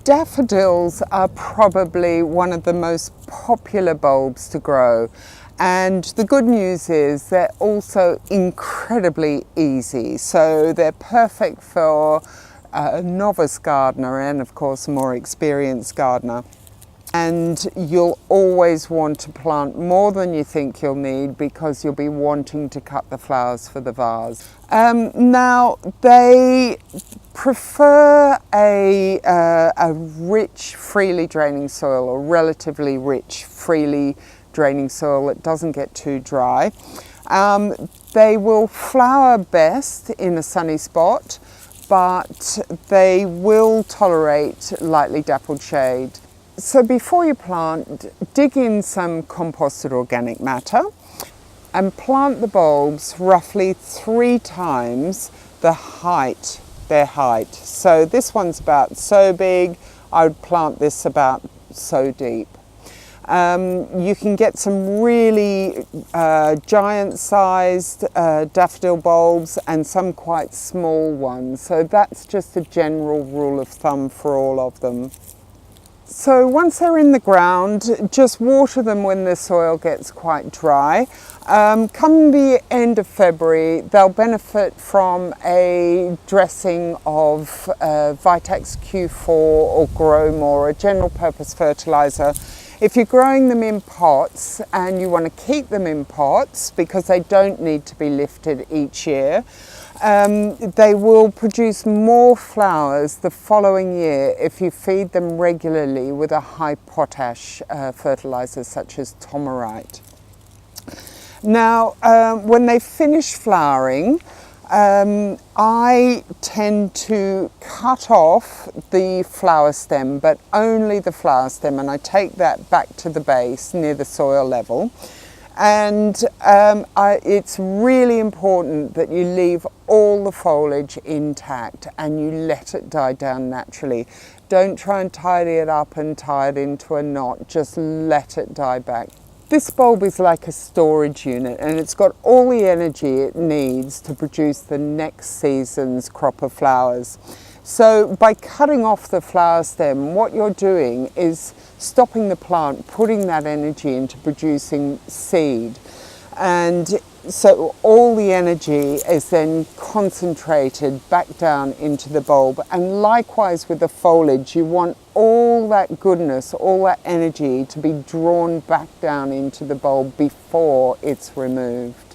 Daffodils are probably one of the most popular bulbs to grow, and the good news is they're also incredibly easy, so they're perfect for a novice gardener and of course a more experienced gardener. And you'll always want to plant more than you think you'll need because you'll be wanting to cut the flowers for the vase. Now they prefer a rich, freely draining soil, or relatively rich, freely draining soil that doesn't get too dry. They will flower best in a sunny spot, but they will tolerate lightly dappled shade. So before you plant, dig in some composted organic matter and plant the bulbs roughly 3 times their height. So this one's about so big, I would plant this about so deep. You can get some really giant-sized daffodil bulbs and some quite small ones. So that's just a general rule of thumb for all of them. So once they're in the ground, just water them when the soil gets quite dry. Come the end of February, they'll benefit from a dressing of Vitex Q4 or Grow More, a general purpose fertiliser. If you're growing them in pots and you want to keep them in pots because they don't need to be lifted each year, they will produce more flowers the following year if you feed them regularly with a high potash fertiliser such as Tomerite. Now, when they finish flowering, I tend to cut off the flower stem, but only the flower stem, and I take that back to the base near the soil level. And it's really important that you leave all the foliage intact and you let it die down naturally. Don't try and tidy it up and tie it into a knot, just let it die back. This bulb is like a storage unit, and it's got all the energy it needs to produce the next season's crop of flowers. So by cutting off the flower stem, what you're doing is stopping the plant putting that energy into producing seed. And so all the energy is then concentrated back down into the bulb. And likewise with the foliage, you want all that goodness, all that energy to be drawn back down into the bulb before it's removed.